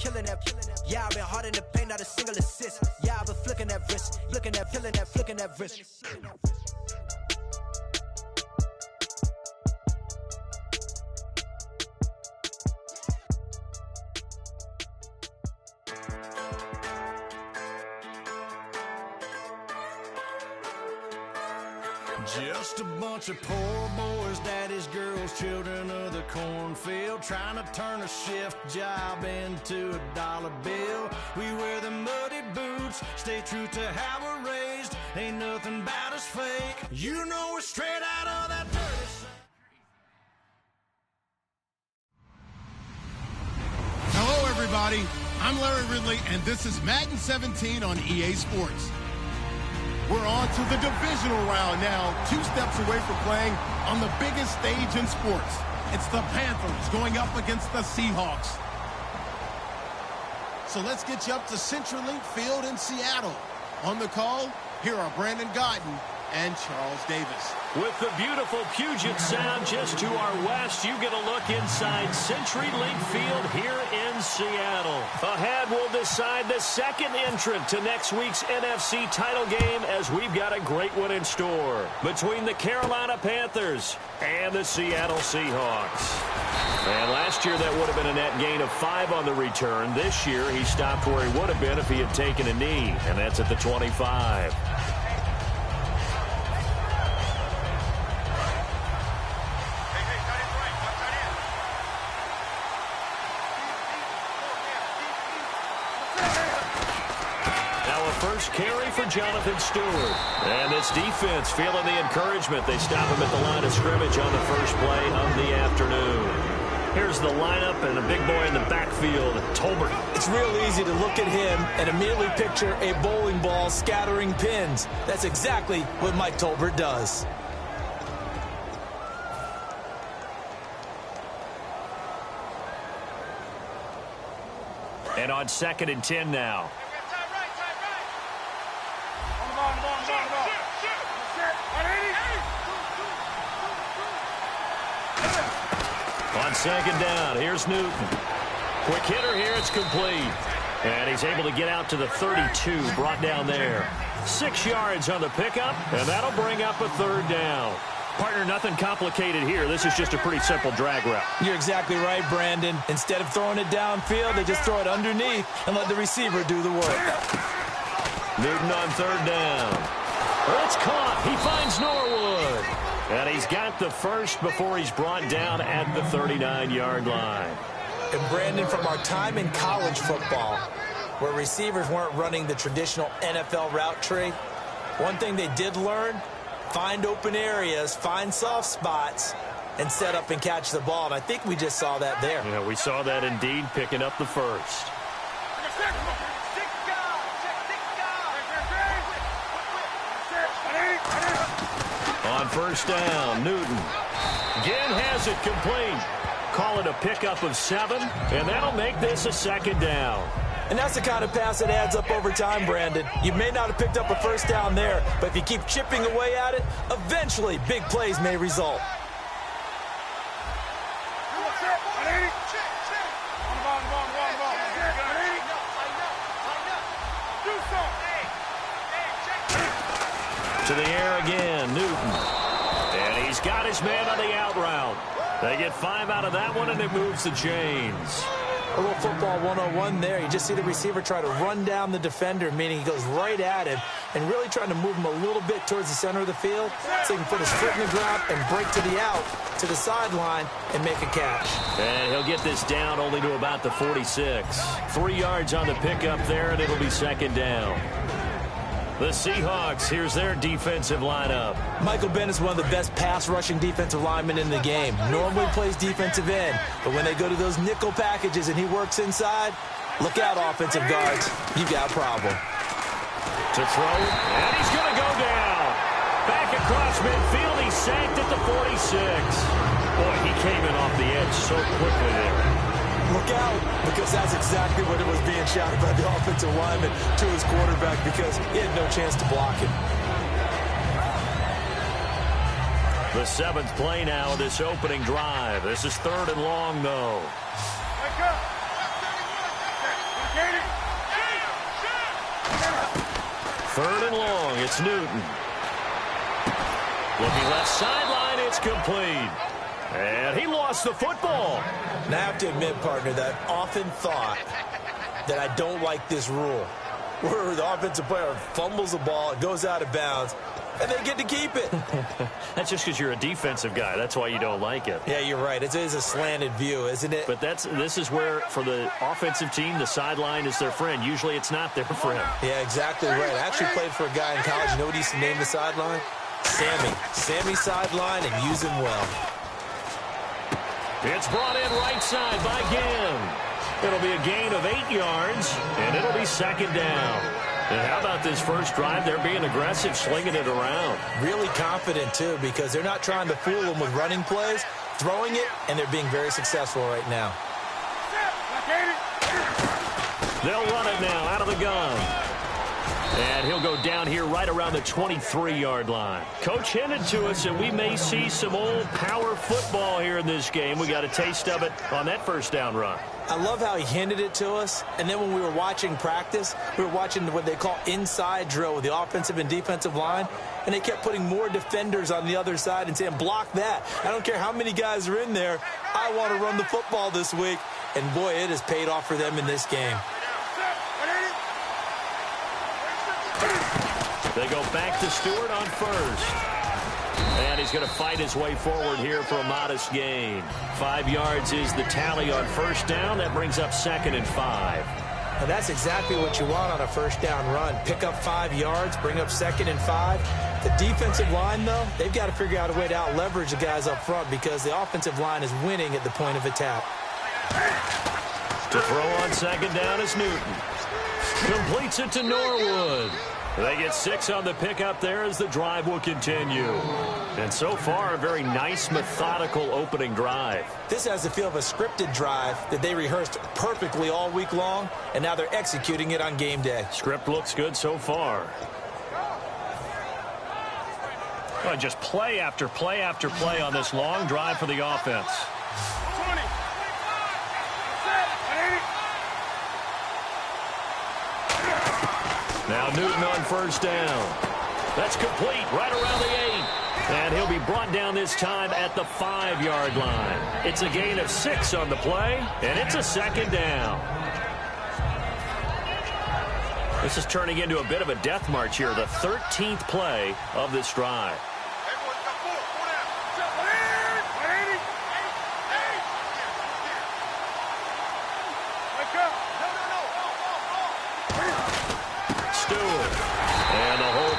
killing that. Yeah, I've been hard in the paint, not a single assist. Yeah, I've been flicking that wrist, flicking that, killing that, flicking that wrist. Just a bunch of poor boys, daddy's girls, children of the cornfield, trying to turn a shift job into a dollar bill. We wear the muddy boots, stay true to how we're raised. Ain't nothing about us fake. You know we're straight out of that dirty side. Hello, everybody. I'm Larry Ridley, and this is Madden 17 on EA Sports. We're on to the divisional round now, 2 steps away from playing on the biggest stage in sports. It's the Panthers going up against the Seahawks. So let's get you up to CenturyLink Field in Seattle. On the call, here are Brandon Gotton and Charles Davis. With the beautiful Puget Sound just to our west, you get a look inside CenturyLink Field here in Seattle. Ahead, we'll decide the second entrant to next week's NFC title game, as we've got a great one in store between the Carolina Panthers and the Seattle Seahawks. And last year, that would have been a net gain of 5 on the return. This year, he stopped where he would have been if he had taken a knee, and that's at the 25. First carry for Jonathan Stewart. And this defense feeling the encouragement. They stop him at the line of scrimmage on the first play of the afternoon. Here's the lineup and a big boy in the backfield, Tolbert. It's real easy to look at him and immediately picture a bowling ball scattering pins. That's exactly what Mike Tolbert does. And on 2nd and 10 now. On 2nd down, here's Newton. Quick hitter here, it's complete. And he's able to get out to the 32, brought down there. 6 yards on the pickup, and that'll bring up a 3rd down. Partner, nothing complicated here. This is just a pretty simple drag route. You're exactly right, Brandon. Instead of throwing it downfield, they just throw it underneath and let the receiver do the work. Newton on 3rd down. It's caught. He finds Norwood. And he's got the first before he's brought down at the 39-yard line. And Brandon, from our time in college football, where receivers weren't running the traditional NFL route tree, one thing they did learn, find open areas, find soft spots, and set up and catch the ball. And I think we just saw that there. Yeah, we saw that indeed, picking up the first. On 1st down, Newton again has it complete. Call it a pickup of 7, and that'll make this a 2nd down. And that's the kind of pass that adds up over time, Brandon. You may not have picked up a 1st down there, but if you keep chipping away at it, eventually big plays may result. To the air again, Newton. And he's got his man on the out route. They get 5 out of that one, and it moves the chains. A little football 101 there. You just see the receiver try to run down the defender, meaning he goes right at him and really trying to move him a little bit towards the center of the field so he can put his foot in the ground and break to the out, to the sideline, and make a catch. And he'll get this down only to about the 46. 3 yards on the pickup there, and it'll be 2nd down. The Seahawks, here's their defensive lineup. Michael Bennett's one of the best pass-rushing defensive linemen in the game. Normally plays defensive end, but when they go to those nickel packages and he works inside, look out, offensive guards. You got a problem. To throw, and he's going to go down. Back across midfield, he's sacked at the 46. Boy, he came in off the edge so quickly there. Look out, because that's exactly what it was being shouted by the offensive lineman to his quarterback, because he had no chance to block it. The 7th play now of this opening drive. This is 3rd and long, though. Third and long. It's Newton. Looking left sideline. It's complete. And he lost the football. Now, I have to admit, partner, that I've often thought that I don't like this rule, where the offensive player fumbles the ball, it goes out of bounds, and they get to keep it. That's just because you're a defensive guy. That's why you don't like it. Yeah, you're right. It is a slanted view, isn't it? But this is where, for the offensive team, the sideline is their friend. Usually it's not their friend. Yeah, exactly right. I actually played for a guy in college. You know what he used to name the sideline? Sammy. Sammy sideline, and use him well. It's brought in right side by Ginn. It'll be a gain of 8 yards, and it'll be second down. And how about this first drive? They're being aggressive, slinging it around. Really confident, too, because they're not trying to fool them with running plays, throwing it, and they're being very successful right now. They'll run it now out of the gun. And he'll go down here right around the 23-yard line. Coach hinted to us that we may see some old power football here in this game. We got a taste of it on that first down run. I love how he hinted it to us, and then when we were watching practice, we were watching what they call inside drill with the offensive and defensive line, and they kept putting more defenders on the other side and saying, block that. I don't care how many guys are in there. I want to run the football this week. And, boy, it has paid off for them in this game. They go back to Stewart on first. And he's going to fight his way forward here for a modest gain. 5 yards is the tally on first down. That brings up 2nd and 5. And that's exactly what you want on a first down run. Pick up 5 yards, bring up 2nd and 5. The defensive line, though, they've got to figure out a way to out-leverage the guys up front because the offensive line is winning at the point of attack. To throw on second down is Newton. Completes it to Norwood. They get 6 on the pickup there as the drive will continue. And so far, a very nice, methodical opening drive. This has the feel of a scripted drive that they rehearsed perfectly all week long, and now they're executing it on game day. Script looks good so far. Well, just play after play after play on this long drive for the offense. Now Newton on first down. That's complete right around the 8. And he'll be brought down this time at the 5-yard line. It's a gain of 6 on the play, and it's a second down. This is turning into a bit of a death march here, the 13th play of this drive.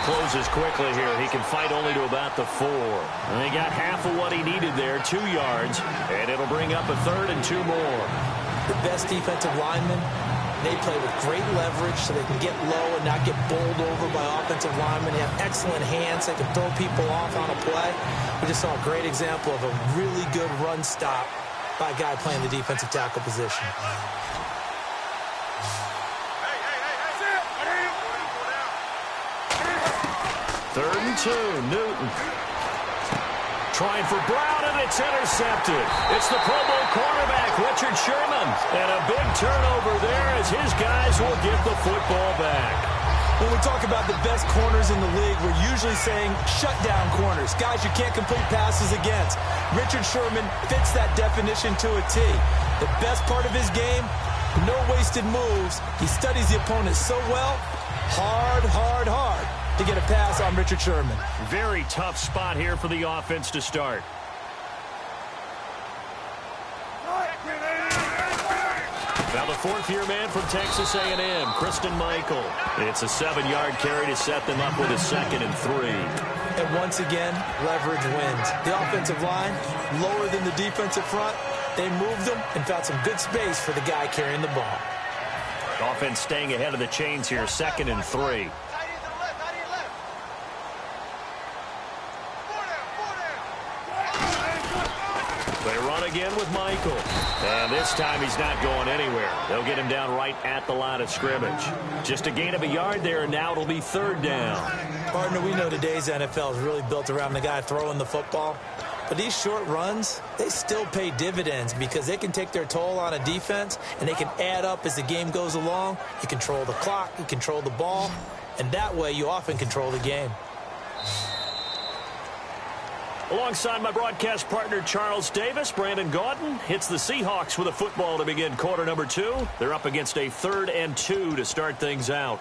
Closes quickly here. He can fight only to about the 4. And he got half of what he needed there, 2 yards, and it'll bring up a 3rd and 2 more. The best defensive linemen, they play with great leverage so they can get low and not get bowled over by offensive linemen. They have excellent hands. They can throw people off on a play. We just saw a great example of a really good run stop by a guy playing the defensive tackle position. 3rd and 2, Newton. Trying for Brown, and it's intercepted. It's the Pro Bowl cornerback, Richard Sherman. And a big turnover there as his guys will get the football back. When we talk about the best corners in the league, we're usually saying shutdown corners, guys you can't complete passes against. Richard Sherman fits that definition to a T. The best part of his game, no wasted moves. He studies the opponent so well, hard to get a pass on Richard Sherman. Very tough spot here for the offense to start. Now the 4th-year man from Texas A&M, Christian Michael. It's a 7-yard carry to set them up with a 2nd and 3. And once again, leverage wins. The offensive line, lower than the defensive front. They moved them and found some good space for the guy carrying the ball. Offense staying ahead of the chains here, 2nd and 3. They run again with Michael. And this time he's not going anywhere. They'll get him down right at the line of scrimmage. Just a gain of a yard there, and now it'll be 3rd down. Partner, we know today's NFL is really built around the guy throwing the football. But these short runs, they still pay dividends because they can take their toll on a defense, and they can add up as the game goes along. You control the clock, you control the ball, and that way you often control the game. Alongside my broadcast partner, Charles Davis, Brandon Gaudin hits the Seahawks with a football to begin quarter number 2. They're up against a 3rd and 2 to start things out.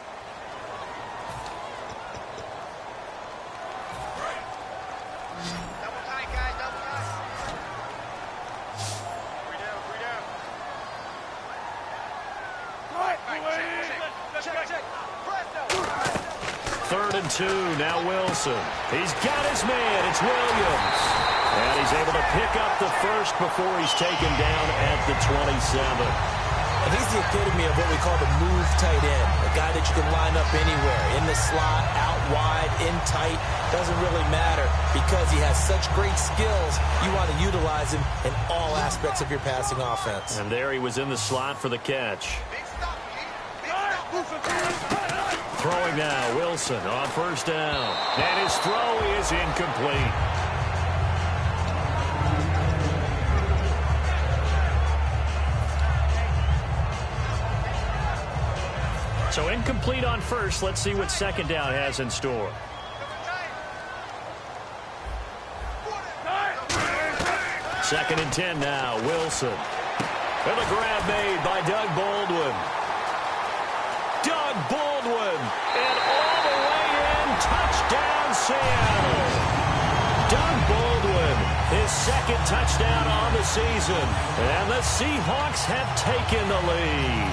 Now Wilson. He's got his man. It's Williams. And he's able to pick up the first before he's taken down at the 27. And he's the epitome of what we call the move tight end. A guy that you can line up anywhere. In the slot, out wide, in tight. Doesn't really matter because he has such great skills. You want to utilize him in all aspects of your passing offense. And there he was in the slot for the catch. Throwing now, Wilson on first down. And his throw is incomplete. So incomplete on first. Let's see what second down has in store. Second and 10 now, Wilson. And a grab made by Doug Baldwin. Doug Baldwin, and all the way in, touchdown Seattle. Doug Baldwin, his second touchdown on the season, and the Seahawks have taken the lead.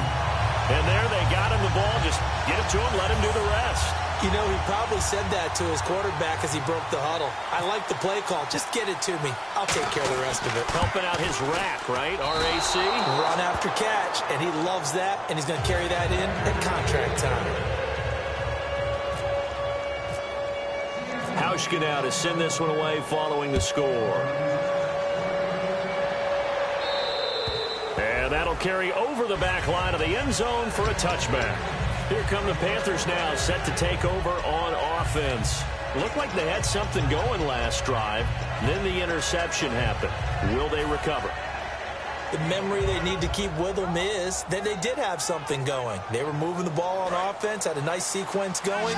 And there they got him the ball, just get it to him, let him do the rest. You know, he probably said that to his quarterback as he broke the huddle. I like the play call. Just get it to me. I'll take care of the rest of it. Helping out his rack, right? RAC. Run after catch, and he loves that, and he's going to carry that in at contract time. Hauschka now to send this one away following the score. And that'll carry over the back line of the end zone for a touchback. Here come the Panthers now, set to take over on offense. Looked like they had something going last drive. Then the interception happened. Will they recover? The memory they need to keep with them is that they did have something going. They were moving the ball on offense, had a nice sequence going.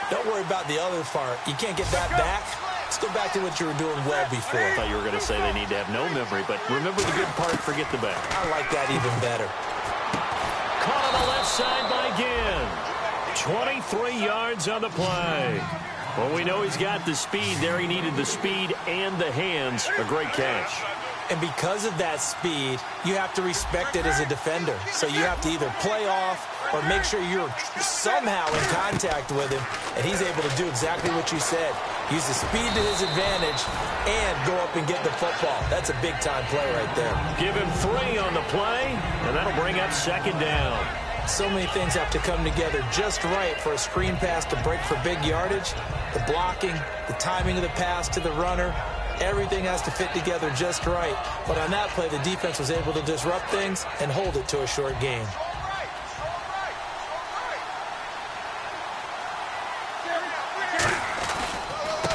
Don't worry about the other part. You can't get that back. Let's go back to what you were doing well before. I thought you were going to say they need to have no memory, but remember the good part, forget the bad. I like that even better. Caught on the left side by Ginn. 23 yards on the play. Well, we know he's got the speed there. He needed the speed and the hands. A great catch. And because of that speed, you have to respect it as a defender. So you have to either play off or make sure you're somehow in contact with him. And he's able to do exactly what you said. Use the speed to his advantage and go up and get the football. That's a big-time play right there. Give him 3 on the play, and that'll bring up second down. So many things have to come together just right for a screen pass to break for big yardage. The blocking, the timing of the pass to the runner, everything has to fit together just right. But on that play, the defense was able to disrupt things and hold it to a short game.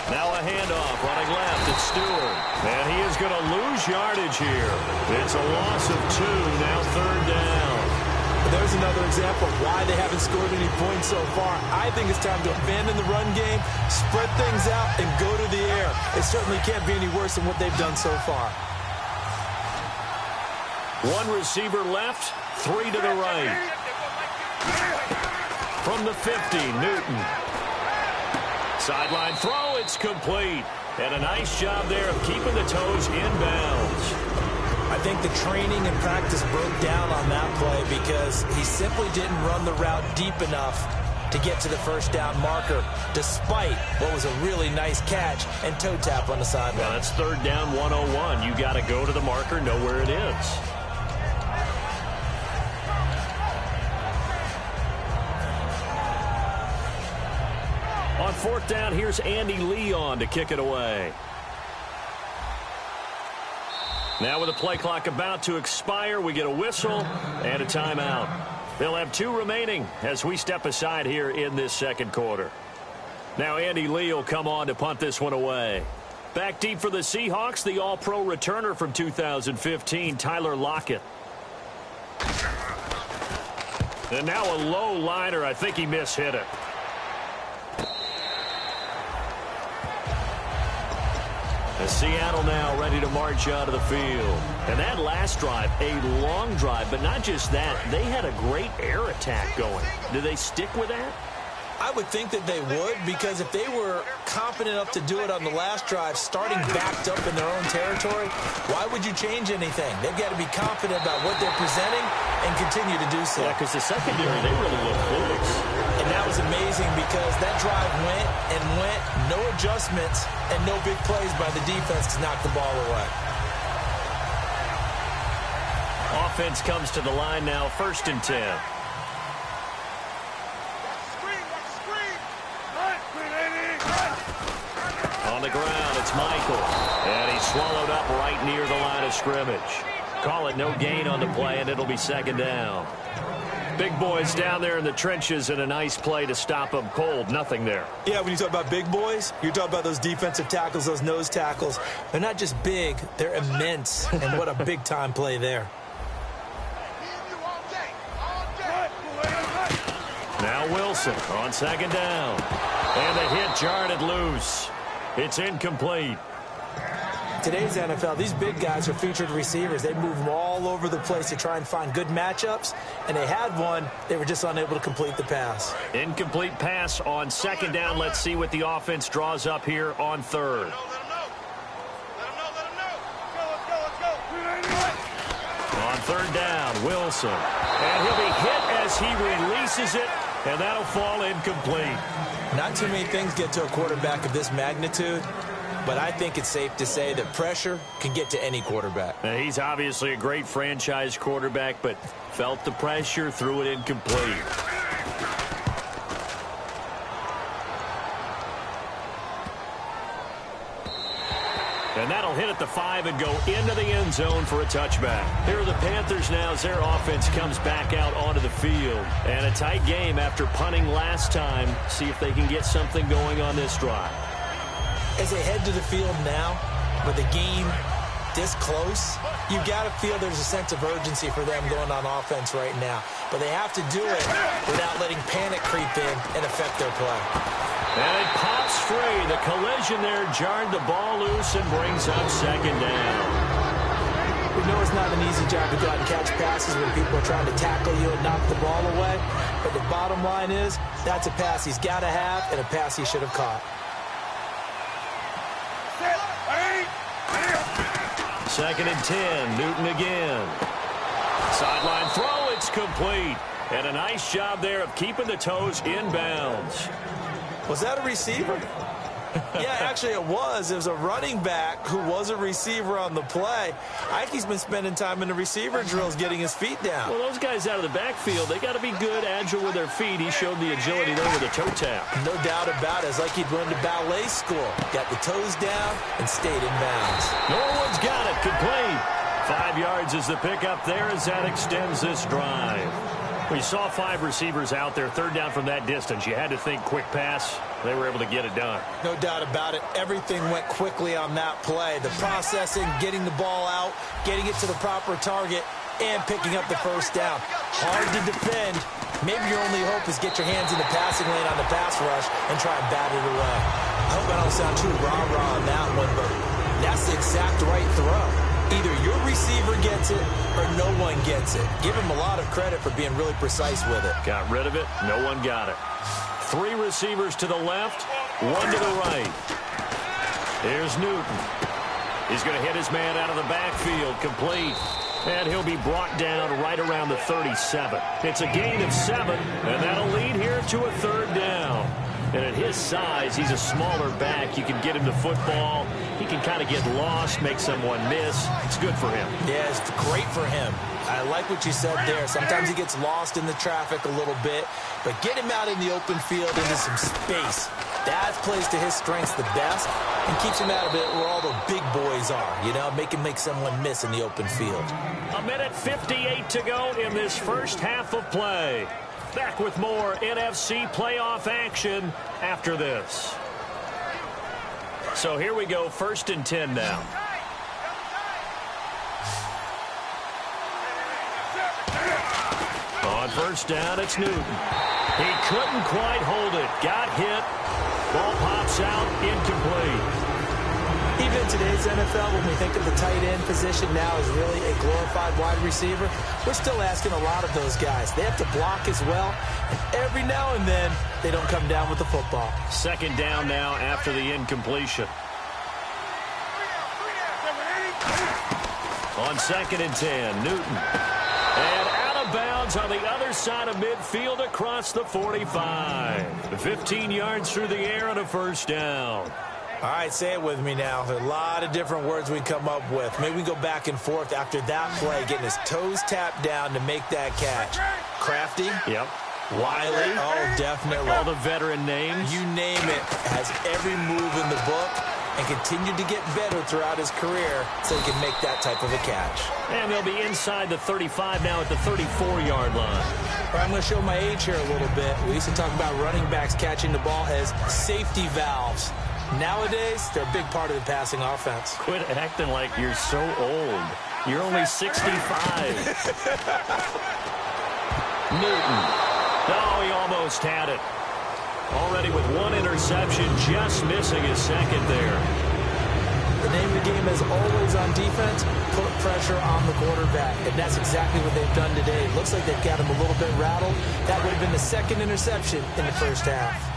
Now a handoff, running left, it's Stewart. And he is going to lose yardage here. It's a loss of 2, now third down. There's another example of why they haven't scored any points so far. I think it's time to abandon the run game, spread things out, and go to the air. It certainly can't be any worse than what they've done so far. 1 receiver left, 3 to the right. From the 50, Newton. Sideline throw, it's complete. And a nice job there of keeping the toes inbounds. I think the training and practice broke down on that play because he simply didn't run the route deep enough to get to the first down marker, despite what was a really nice catch and toe tap on the sideline. Well, that's third down 101. You got to go to the marker, know where it is. On fourth down, here's Andy Leon to kick it away. Now with the play clock about to expire, we get a whistle and a timeout. They'll have 2 remaining as we step aside here in this second quarter. Now Andy Lee will come on to punt this one away. Back deep for the Seahawks, the All-Pro returner from 2015, Tyler Lockett. And now a low liner. I think he mishit it. And Seattle now ready to march out of the field. And that last drive, a long drive, but not just that. They had a great air attack going. Do they stick with that? I would think that they would, because if they were confident enough to do it on the last drive, starting backed up in their own territory, why would you change anything? They've got to be confident about what they're presenting and continue to do so. Yeah, because the secondary, they really look clueless. And that was amazing because that drive went and went, no adjustments, and no big plays by the defense to knock the ball away. Offense comes to the line now, 1st and 10. On the ground, it's Michael. And he's swallowed up right near the line of scrimmage. Call it no gain on the play, and it'll be 2nd down. Big boys down there in the trenches, and a nice play to stop them cold. Nothing there. Yeah, when you talk about big boys, you're talking about those defensive tackles, those nose tackles. They're not just big, they're immense. And what a big-time play there. Now Wilson on 2nd down. And the hit jarred it loose. It's incomplete. Today's NFL, these big guys are featured receivers. They move them all over the place to try and find good matchups, and they had one. They were just unable to complete the pass. Incomplete pass on 2nd down. Let's see what the offense draws up here on 3rd. On 3rd down, Wilson. And he'll be hit as he releases it, and that'll fall incomplete. Not too many things get to a quarterback of this magnitude, but I think it's safe to say that pressure can get to any quarterback. Now, he's obviously a great franchise quarterback, but felt the pressure, threw it incomplete. And that'll hit at the 5 and go into the end zone for a touchback. Here are the Panthers now as their offense comes back out onto the field. And a tight game after punting last time. See if they can get something going on this drive. As they head to the field now, with the game this close, you've got to feel there's a sense of urgency for them going on offense right now. But they have to do it without letting panic creep in and affect their play. And it pops free. The collision there jarred the ball loose and brings up 2nd down. We know it's not an easy job to go out and catch passes when people are trying to tackle you and knock the ball away. But the bottom line is, that's a pass he's got to have and a pass he should have caught. 2nd and 10. Newton again. Sideline throw. It's complete. And a nice job there of keeping the toes inbounds. Was that a receiver? Yeah, actually it was. It was a running back who was a receiver on the play. Ike's been spending time in the receiver drills getting his feet down. Well, those guys out of the backfield, they got to be good, agile with their feet. He showed the agility there with a toe tap. No doubt about it. It's like he'd run to ballet school. Got the toes down and stayed in bounds. Norwood's got it. Complete. 5 yards is the pickup there as that extends this drive. We saw 5 receivers out there, 3rd down from that distance. You had to think quick pass. They were able to get it done. No doubt about it. Everything went quickly on that play. The processing, getting the ball out, getting it to the proper target, and picking up the 1st down. Hard to defend. Maybe your only hope is get your hands in the passing lane on the pass rush and try and bat it away. I hope I don't sound too rah-rah on that one, but that's the exact right throw. Either your receiver gets it or no one gets it. Give him a lot of credit for being really precise with it. Got rid of it. No one got it. 3 receivers to the left, 1 to the right. Here's Newton. He's going to hit his man out of the backfield. Complete. And he'll be brought down right around the 37. It's a gain of 7, and that'll lead here to a 3rd down. And at his size, he's a smaller back. You can get him the football. He can kind of get lost, make someone miss. It's good for him. Yeah, it's great for him. I like what you said there. Sometimes he gets lost in the traffic a little bit, but get him out in the open field into some space. That plays to his strengths the best and keeps him out of it where all the big boys are, you know, make him make someone miss in the open field. 1:58 to go in this first half of play. Back with more NFC playoff action after this. So here we go, 1st and 10 now. On 1st down, it's Newton. He couldn't quite hold it. Got hit. Ball pops out, incomplete. Even in today's NFL, when we think of the tight end position now as really a glorified wide receiver, we're still asking a lot of those guys. They have to block as well, and every now and then, they don't come down with the football. 2nd down now after the incompletion. On 2nd and 10, Newton. And out of bounds on the other side of midfield across the 45. 15 yards through the air and a 1st down. All right, say it with me now. There are a lot of different words we come up with. Maybe we go back and forth after that play, getting his toes tapped down to make that catch. Crafty. Yep. Wiley. Oh, definitely. All the veteran names. You name it. Has every move in the book and continued to get better throughout his career so he can make that type of a catch. And they'll be inside the 35 now at the 34-yard line. All right, I'm going to show my age here a little bit. We used to talk about running backs catching the ball as safety valves. Nowadays, they're a big part of the passing offense. Quit acting like you're so old. You're only 65. Newton. Oh, he almost had it. Already with 1 interception, just missing his 2nd there. The name of the game is always on defense, put pressure on the quarterback. And that's exactly what they've done today. Looks like they've got him a little bit rattled. That would have been the 2nd interception in the 1st half.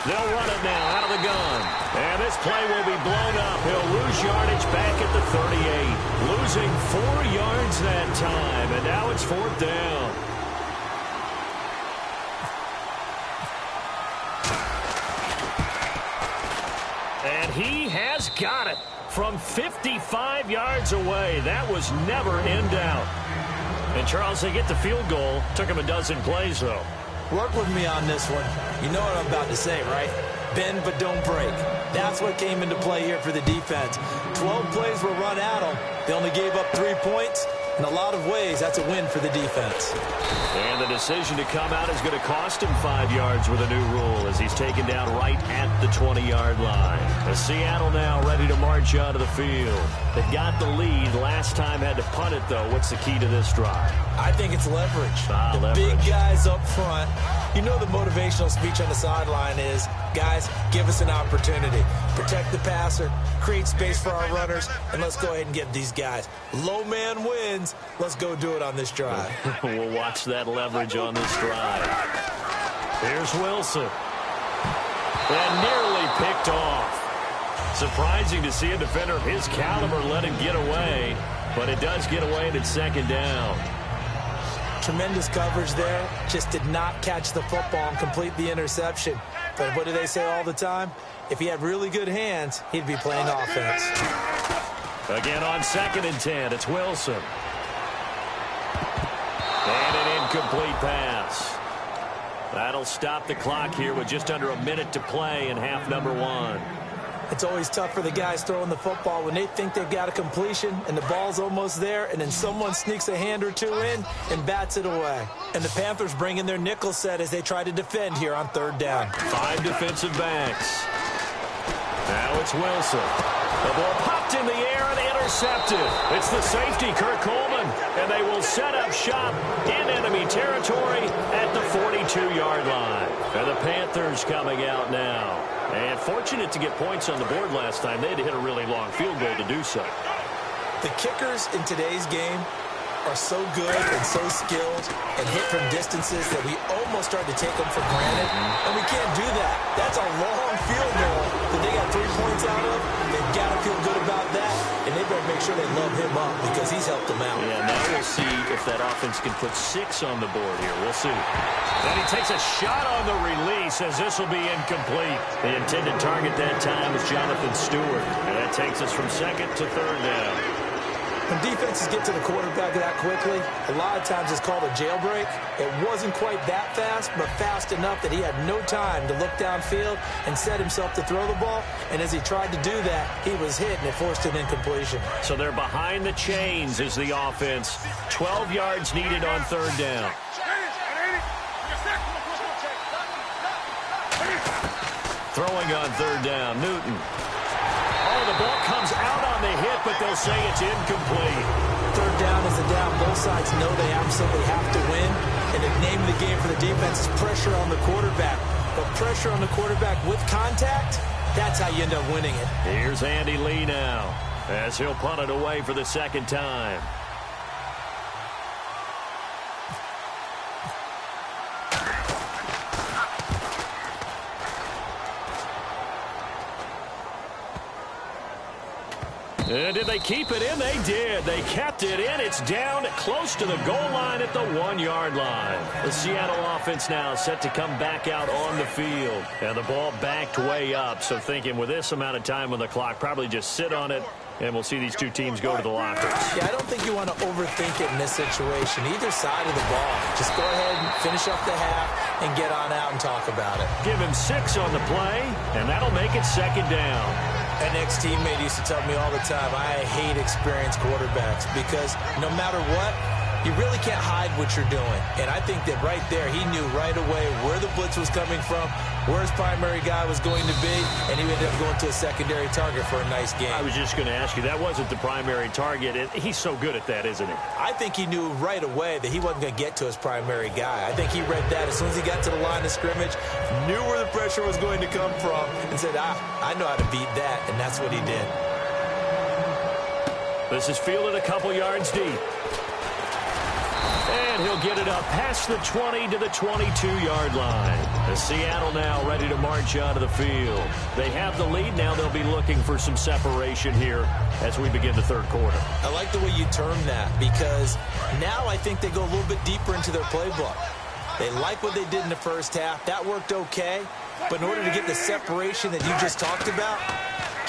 They'll run it now out of the gun. And this play will be blown up. He'll lose yardage back at the 38. Losing 4 yards that time. And now it's 4th down. And he has got it from 55 yards away. That was never in doubt. And, Charles, they get the field goal. Took him a dozen plays, though. Work with me on this one. You know what I'm about to say, right? Bend but don't break. That's what came into play here for the defense. 12 plays were run at them. They only gave up 3 points. In a lot of ways, that's a win for the defense. And the decision to come out is going to cost him 5 yards with a new rule as he's taken down right at the 20-yard line. As Seattle now ready to march onto the field. They got the lead. Last time had to punt it, though. What's the key to this drive? I think it's leverage. Leverage. Big guys up front. You know the motivational speech on the sideline is, guys, give us an opportunity. Protect the passer, create space for our runners, and let's go ahead and get these guys. Low man wins. Let's go do it on this drive. We'll watch that leverage on this drive. Here's Wilson. And nearly picked off. Surprising to see a defender of his caliber let him get away, but it does get away and it's 2nd down. Tremendous coverage there. Just did not catch the football and complete the interception. But what do they say all the time? If he had really good hands, he'd be playing offense. Again on 2nd and 10, it's Wilson. And an incomplete pass. That'll stop the clock here with just under a minute to play in half number 1. It's always tough for the guys throwing the football when they think they've got a completion and the ball's almost there, and then someone sneaks a hand or two in and bats it away. And the Panthers bring in their nickel set as they try to defend here on 3rd down. 5 defensive backs. Now it's Wilson. The ball popped in the air and intercepted. It's the safety, Kurt Coleman, and they will set up shop in enemy territory at the 42-yard line. And the Panthers coming out now. And fortunate to get points on the board last time. They had to hit a really long field goal to do so. The kickers in today's game are so good and so skilled and hit from distances that we almost start to take them for granted. And we can't do that. That's a long field goal that they got 3 points out of. They've got to feel good about that. And they better make sure they love him up because he's helped them out. Yeah, now we'll see if that offense can put 6 on the board here. We'll see. Then he takes a shot on the release as this will be incomplete. The intended target that time was Jonathan Stewart. And that takes us from 2nd to 3rd down. When defenses get to the quarterback that quickly, a lot of times it's called a jailbreak. It wasn't quite that fast, but fast enough that he had no time to look downfield and set himself to throw the ball. And as he tried to do that, he was hit, and it forced an incompletion. So they're behind the chains is the offense. 12 yards needed on 3rd down. Throwing on third down, Newton. Oh, the ball comes out on the hit, but they'll say it's incomplete. Third down is a down. Both sides know they absolutely have to win. And the name of the game for the defense is pressure on the quarterback. But pressure on the quarterback with contact, that's how you end up winning it. Here's Andy Lee now, as he'll punt it away for the second time. And did they keep it in? They did. They kept it in. It's down close to the goal line at the 1-yard line. The Seattle offense now set to come back out on the field. And the ball backed way up. So thinking with this amount of time on the clock, probably just sit on it, and we'll see these two teams go to the lockers. Yeah, I don't think you want to overthink it in this situation. Either side of the ball. Just go ahead and finish up the half and get on out and talk about it. Give him 6 on the play, and that'll make it second down. An ex-teammate used to tell me all the time, I hate experienced quarterbacks because no matter what, you really can't hide what you're doing. And I think that right there, he knew right away where the blitz was coming from, where his primary guy was going to be, and he ended up going to a secondary target for a nice game. I was just going to ask you, that wasn't the primary target. He's so good at that, isn't he? I think he knew right away that he wasn't going to get to his primary guy. I think he read that as soon as he got to the line of scrimmage, knew where the pressure was going to come from, and said, I know how to beat that, and that's what he did. This is fielded a couple yards deep. And he'll get it up past the 20 to the 22-yard line. The Seattle now ready to march out of the field. They have the lead. Now they'll be looking for some separation here as we begin the third quarter. I like the way you term that because now I think they go a little bit deeper into their playbook. They like what they did in the first half. That worked okay. But in order to get the separation that you just talked about,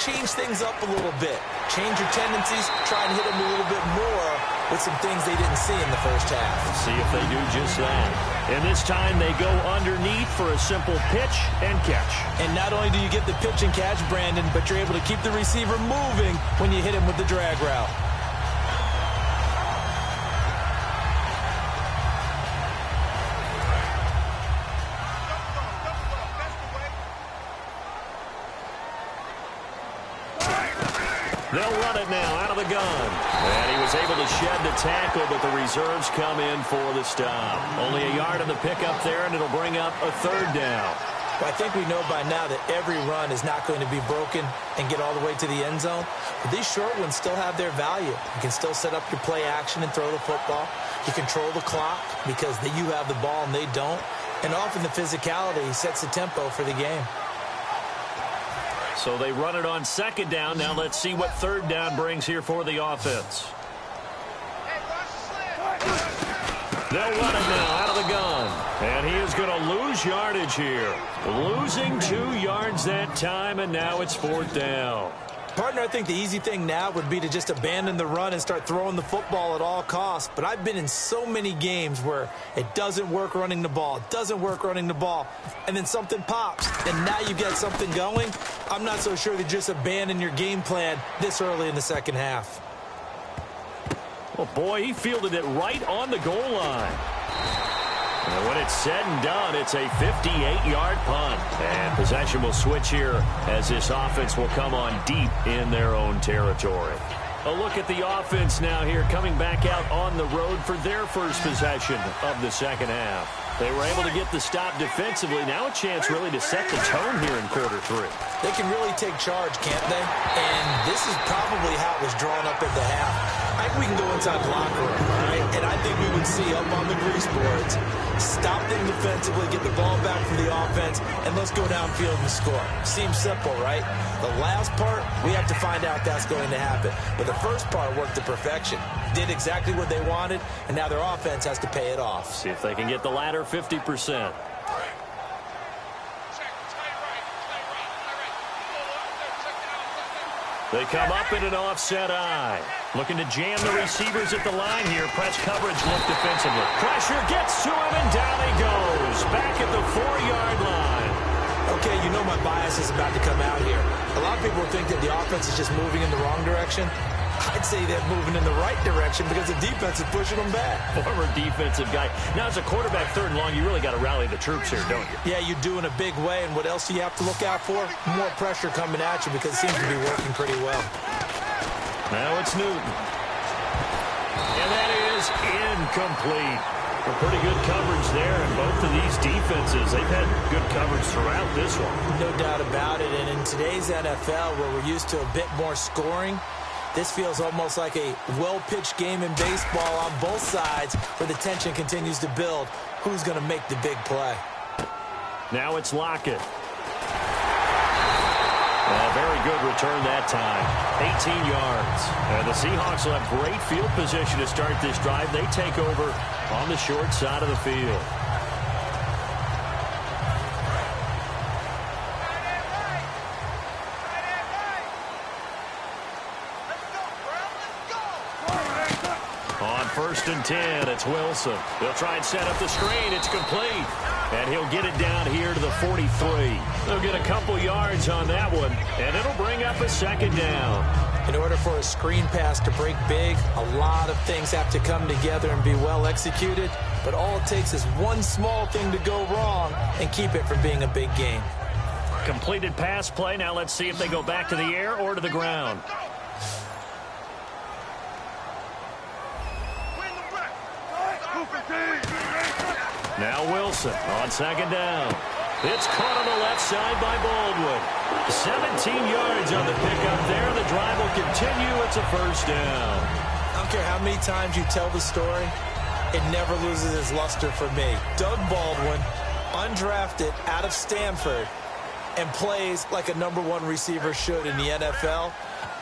change things up a little bit. Change your tendencies. Try and hit them a little bit more with some things they didn't see in the first half. See if they do just that. And this time they go underneath for a simple pitch and catch. And not only do you get the pitch and catch, Brandon, but you're able to keep the receiver moving when you hit him with the drag route. They'll run it now out of the gun. And he was able to shed the tackle, but the reserves come in for the stop. Only a yard on the pickup there, and it'll bring up a third down. Well, I think we know by now that every run is not going to be broken and get all the way to the end zone. But these short ones still have their value. You can still set up your play action and throw the football. You control the clock because you have the ball and they don't. And often the physicality sets the tempo for the game. So they run it on second down. Now let's see what third down brings here for the offense. They'll run it now out of the gun. And he is going to lose yardage here. Losing 2 yards that time, and now it's fourth down. Partner, I think the easy thing now would be to just abandon the run and start throwing the football at all costs. But I've been in so many games where it doesn't work running the ball, it doesn't work running the ball, and then something pops, and now you get something going. I'm not so sure to just abandon your game plan this early in the second half. Well, boy, he fielded it right on the goal line. And when it's said and done, it's a 58-yard punt. And possession will switch here as this offense will come on deep in their own territory. A look at the offense now here, coming back out on the road for their first possession of the second half. They were able to get the stop defensively. Now a chance really to set the tone here in quarter three. They can really take charge, can't they? And this is probably how it was drawn up at the half. I think we can go inside the locker room, all right? And I think we would see up on the grease boards, stop them defensively, get the ball back from the offense, and let's go downfield and score. Seems simple, right? The last part, we have to find out that's going to happen. But the first part worked to perfection. Did exactly what they wanted, and now their offense has to pay it off. See if they can get the latter 50%. They come up in an offset eye. Looking to jam the receivers at the line here. Press coverage, look defensively. Pressure gets to him, and down he goes. Back at the 4-yard line. Okay, you know my bias is about to come out here. A lot of people think that the offense is just moving in the wrong direction. I'd say they're moving in the right direction because the defense is pushing them back. Former defensive guy. Now, as a quarterback, 3rd and long, you really got to rally the troops here, don't you? Yeah, you do in a big way. And what else do you have to look out for? More pressure coming at you because it seems to be working pretty well. Now it's Newton. And that is incomplete. A pretty good coverage there, and both of these defenses, they've had good coverage throughout this one. No doubt about it. And in today's NFL, where we're used to a bit more scoring, this feels almost like a well-pitched game in baseball on both sides where the tension continues to build. Who's going to make the big play? Now it's Lockett. Very good return that time. 18 yards. The Seahawks will have great field position to start this drive. They take over on the short side of the field. On 1st and 10, it's Wilson. They'll try and set up the screen. It's complete. And he'll get it down here to the 43. They'll get a couple yards on that one, and it'll bring up a 2nd down. In order for a screen pass to break big, a lot of things have to come together and be well executed. But all it takes is one small thing to go wrong and keep it from being a big game. Completed pass play. Now let's see if they go back to the air or to the ground. Now Wilson on 2nd down. It's caught on the left side by Baldwin. 17 yards on the pickup there. The drive will continue. It's a 1st down. I don't care how many times you tell the story, it never loses its luster for me. Doug Baldwin, undrafted out of Stanford, and plays like a #1 receiver should in the NFL.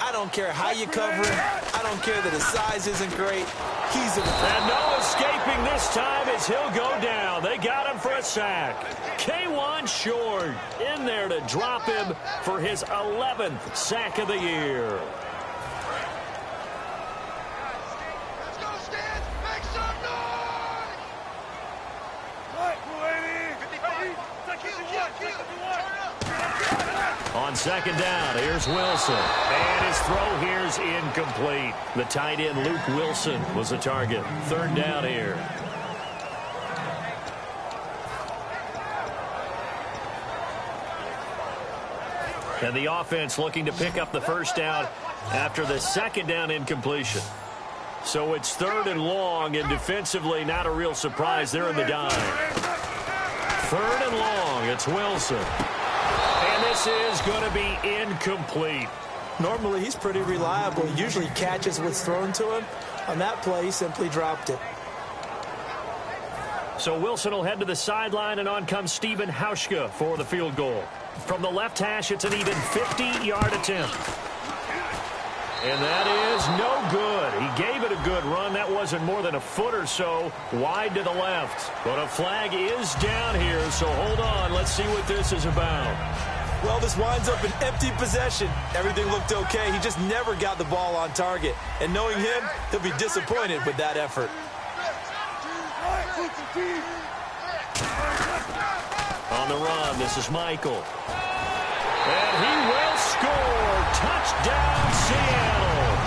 I don't care how you cover him. I don't care that his size isn't great. He's a... And no escaping this time as he'll go down. They got him for a sack. K1 Short in there to drop him for his 11th sack of the year. Let's go, Stan! Make some noise! On 2nd down, here's Wilson. And his throw here's incomplete. The tight end, Luke Wilson, was the target. 3rd down here. And the offense looking to pick up the 1st down after the 2nd down incompletion. So it's 3rd and long, and defensively not a real surprise. They're in the dime. 3rd and long, it's Wilson. And this is going to be incomplete. Normally, he's pretty reliable. He usually catches what's thrown to him. On that play, he simply dropped it. So Wilson will head to the sideline, and on comes Stephen Hauschka for the field goal. From the left hash, it's an even 50-yard attempt. And that is no good. He gave it a good run. That wasn't more than a foot or so wide to the left. But a flag is down here, so hold on. Let's see what this is about. Well, this winds up an empty possession. Everything looked okay. He just never got the ball on target. And knowing him, he'll be disappointed with that effort. On the run, this is Michael. And he will score. Touchdown, Seattle.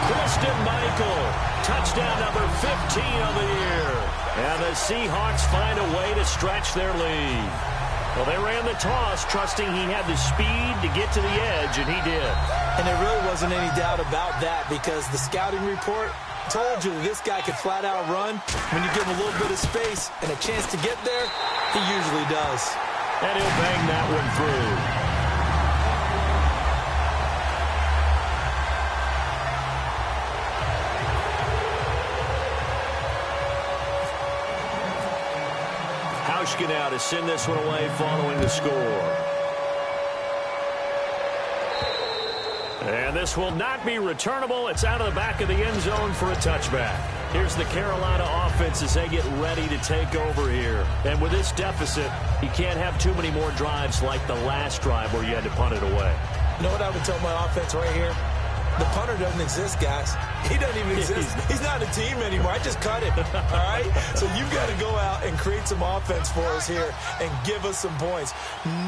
Christian Michael. Touchdown number 15 of the year. And the Seahawks find a way to stretch their lead. Well, they ran the toss, trusting he had the speed to get to the edge, and he did. And there really wasn't any doubt about that because the scouting report told you this guy could flat out run. When you give him a little bit of space and a chance to get there, he usually does. And he'll bang that one through. Hauschka now to send this one away following the score. And this will not be returnable. It's out of the back of the end zone for a touchback. Here's the Carolina offense as they get ready to take over here. And with this deficit, you can't have too many more drives like the last drive where you had to punt it away. You know what I would tell my offense right here? The punter doesn't exist, guys. He doesn't even exist. He's not a team anymore. I just cut him, all right? So you've got to go out and create some offense for us here and give us some points.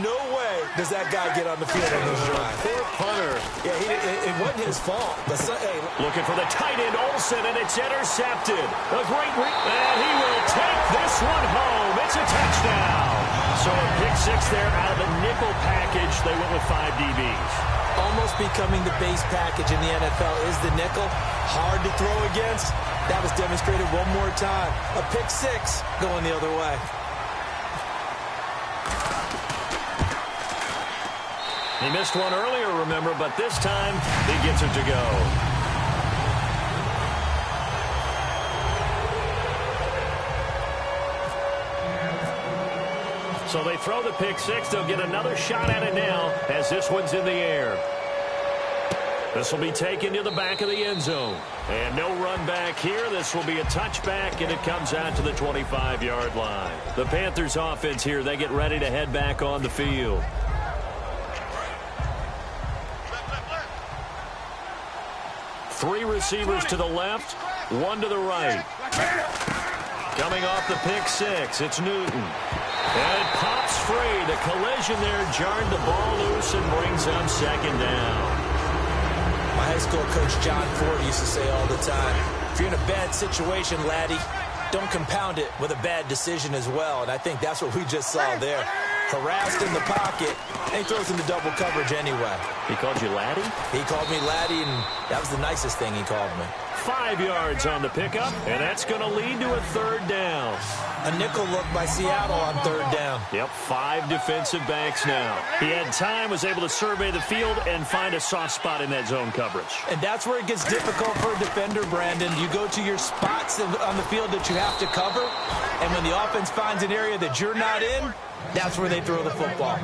No way does that guy get on the field on this drive. Poor punter. Yeah, it wasn't his fault. But hey, looking for the tight end, Olsen, and it's intercepted. A great and he will take this one home. It's a touchdown. So a pick six there out of the nickel package. They went with 5 DBs. Almost becoming the base package in the NFL is the nickel. Hard to throw against. That was demonstrated one more time. A pick six going the other way. He missed one earlier, remember, but this time he gets it to go. So they throw the pick six. They'll get another shot at it now as this one's in the air. This will be taken to the back of the end zone. And no run back here. This will be a touchback, and it comes out to the 25-yard line. The Panthers offense here, they get ready to head back on the field. Three receivers to the left, one to the right. Coming off the pick six, it's Newton. And it pops free. The collision there jarred the ball loose and brings them second down. My high school coach, John Ford, used to say all the time, if you're in a bad situation, laddie, don't compound it with a bad decision as well. And I think that's what we just saw there. Harassed in the pocket, and he throws into double coverage anyway. He called you laddie? He called me laddie, and that was the nicest thing he called me. 5 yards on the pickup, and that's going to lead to a third down. A nickel look by Seattle on third down. Yep, 5 defensive backs now. He had time, was able to survey the field and find a soft spot in that zone coverage. And that's where it gets difficult for a defender, Brandon. You go to your spots on the field that you have to cover, and when the offense finds an area that you're not in, that's where they throw the football.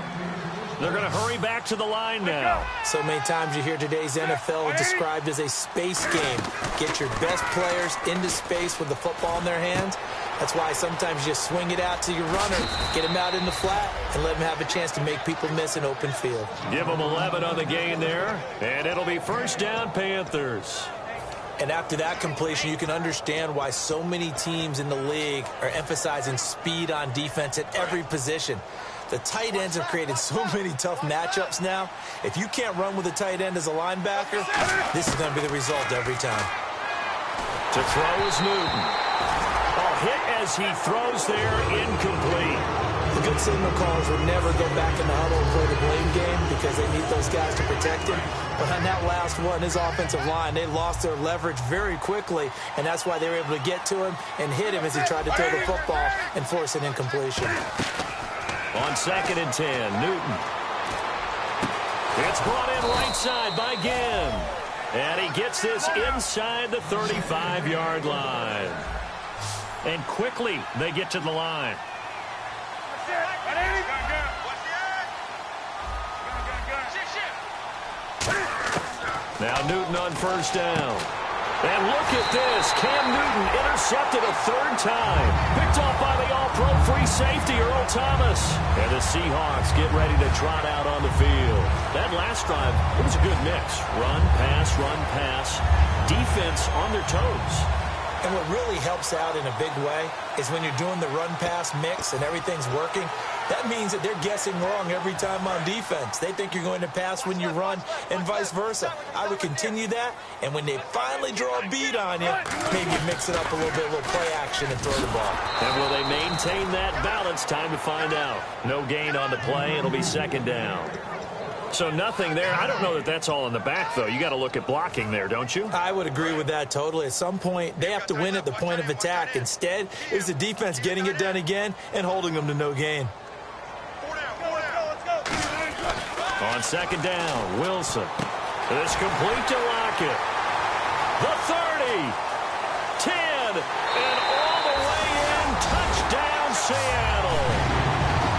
They're going to hurry back to the line now. So many times you hear today's NFL described as a space game. Get your best players into space with the football in their hands. That's why sometimes you swing it out to your runner, get him out in the flat, and let him have a chance to make people miss an open field. Give them 11 on the gain there, and it'll be first down, Panthers. And after that completion, you can understand why so many teams in the league are emphasizing speed on defense at every position. The tight ends have created so many tough matchups now. If you can't run with a tight end as a linebacker, this is going to be the result every time. To throw is Newton. A hit as he throws there, incomplete. The good signal callers would never go back in the huddle and play the blame game because they need those guys to protect him. But on that last one, his offensive line, they lost their leverage very quickly, and that's why they were able to get to him and hit him as he tried to throw the football and force an incompletion. On 2nd and 10, Newton. It's brought in right side by Ginn. And he gets this inside the 35-yard line. And quickly they get to the line. Now Newton on first down. And look at this. Cam Newton intercepted a third time. Picked off by the all-pro free safety, Earl Thomas. And the Seahawks get ready to trot out on the field. That last drive, it was a good mix. Run, pass, defense on their toes. And what really helps out in a big way is when you're doing the run-pass mix and everything's working, that means that they're guessing wrong every time on defense. They think you're going to pass when you run and vice versa. I would continue that, and when they finally draw a beat on you, maybe mix it up a little bit, a little play action and throw the ball. And will they maintain that balance? Time to find out. No gain on the play. It'll be second down. So nothing there. I don't know that that's all in the back, though. You got to look at blocking there, don't you? I would agree with that totally. At some point, they have to win at the point of attack. Instead, it was the defense getting it done again and holding them to no gain. On second down, Wilson. It's complete to Lockett. The 30, 10, and all the way in. Touchdown, Seattle.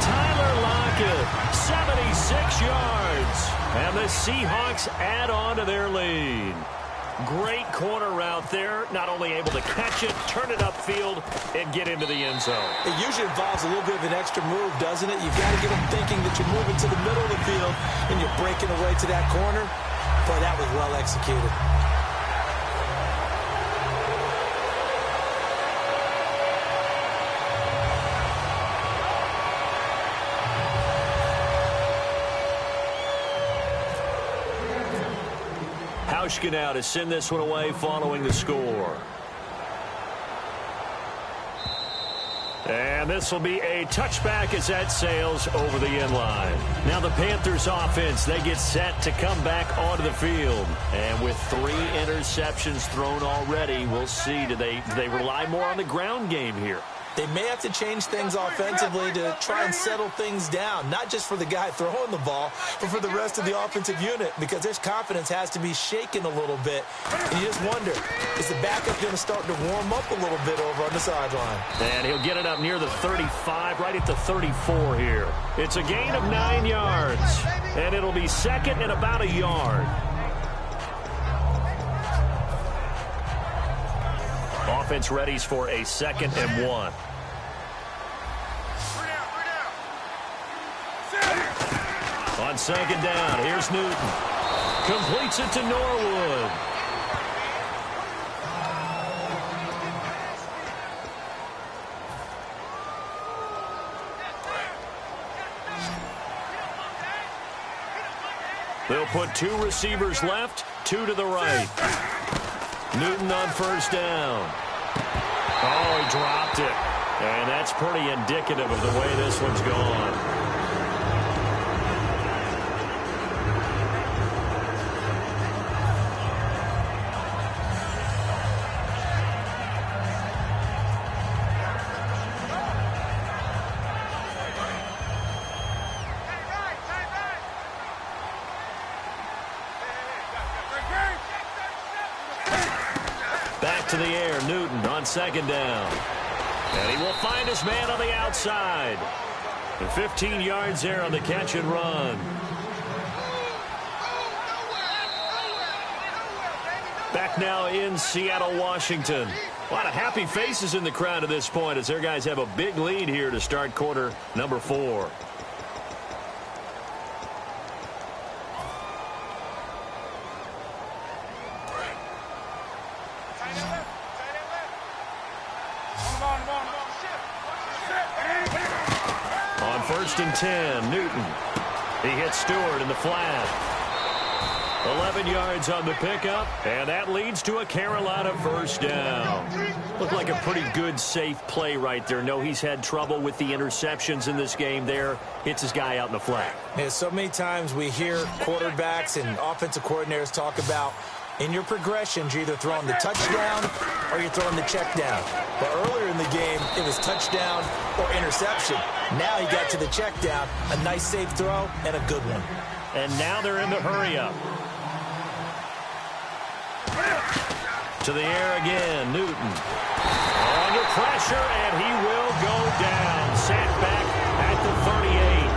Tyler Lockett, 76 yards. And the Seahawks add on to their lead. Great corner route there. Not only able to catch it, turn it upfield, and get into the end zone. It usually involves a little bit of an extra move, doesn't it? You've got to get them thinking that you're moving to the middle of the field and you're breaking away to that corner. Boy, that was well executed. Hauschka now to send this one away following the score. And this will be a touchback as that sails over the end line. Now the Panthers offense, they get set to come back onto the field. And with 3 interceptions thrown already, we'll see, do they rely more on the ground game here? They may have to change things offensively to try and settle things down, not just for the guy throwing the ball, but for the rest of the offensive unit, because their confidence has to be shaken a little bit. And you just wonder, is the backup going to start to warm up a little bit over on the sideline? And he'll get it up near the 35, right at the 34 here. It's a gain of 9 yards, and it'll be second and about a yard. Offense readies for a 2nd and 1. On 2nd down, here's Newton. Completes it to Norwood. They'll put 2 receivers left, 2 to the right. Newton on 1st down. Oh, he dropped it. And that's pretty indicative of the way this one's gone. To the air, Newton on 2nd down. And he will find his man on the outside. And 15 yards there on the catch and run. Back now in Seattle, Washington. A lot of happy faces in the crowd at this point as their guys have a big lead here to start quarter number 4. On 1st and 10, Newton. He hits Stewart in the flat. 11 yards on the pickup, and that leads to a Carolina 1st down. Looked like a pretty good, safe play right there. No, he's had trouble with the interceptions in this game there. Hits his guy out in the flat. Yeah, so many times we hear quarterbacks and offensive coordinators talk about in your progressions, you're either throwing the touchdown or you're throwing the check down. But earlier in the game, it was touchdown or interception. Now he got to the check down, a nice safe throw, and a good one. And now they're in the hurry-up. To the air again, Newton. Under pressure, and he will go down. Sacked back at the 38.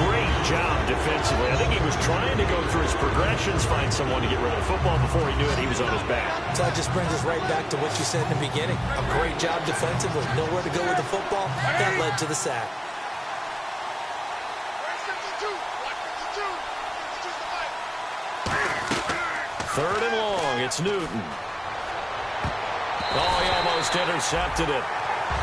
Great job defensively. I think he was trying to go through his progressions, find someone to get rid of the football. Before he knew it, he was on his back. So that just brings us right back to what you said in the beginning. A great job defensively. Nowhere to go with the football. That led to the sack. 3rd and long. It's Newton. Oh, he almost intercepted it.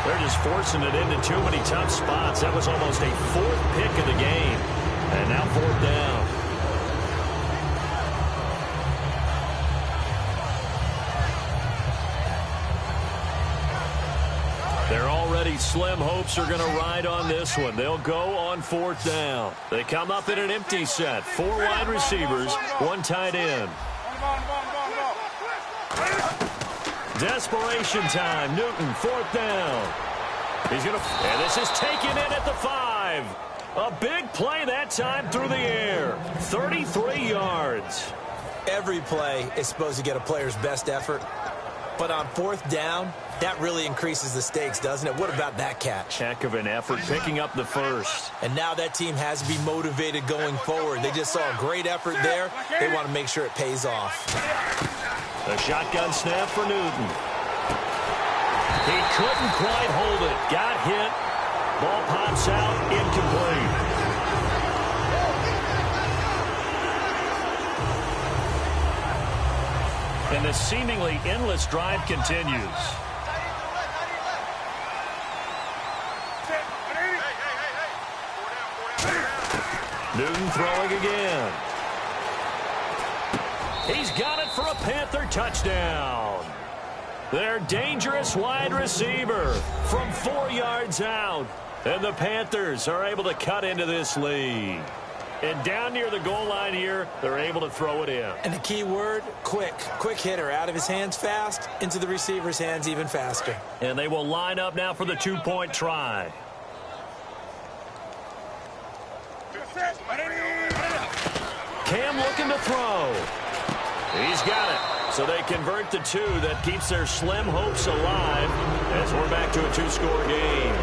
They're just forcing it into too many tough spots. That was almost a 4th pick of the game. And now 4th down. They're already slim hopes are going to ride on this one. They'll go on 4th down. They come up in an empty set. 4 wide receivers, 1 tight end. Desperation time. Newton, 4th down. He's going to, and this is taken in at the 5. A big play that time through the air. 33 yards. Every play is supposed to get a player's best effort. But on 4th down, that really increases the stakes, doesn't it? What about that catch? Heck of an effort, picking up the 1st. And now that team has to be motivated going forward. They just saw a great effort there. They want to make sure it pays off. A shotgun snap for Newton. He couldn't quite hold it. Got hit. Ball pops out, incomplete. And the seemingly endless drive continues. Newton throwing again. He's got it for a Panther touchdown. Their dangerous wide receiver from 4 yards out. And the Panthers are able to cut into this lead. And down near the goal line here, they're able to throw it in. And the key word, quick. Quick hitter. Out of his hands fast, into the receiver's hands even faster. And they will line up now for the 2-point try. Cam looking to throw. He's got it. So they convert the 2. That keeps their slim hopes alive as we're back to a 2-score game.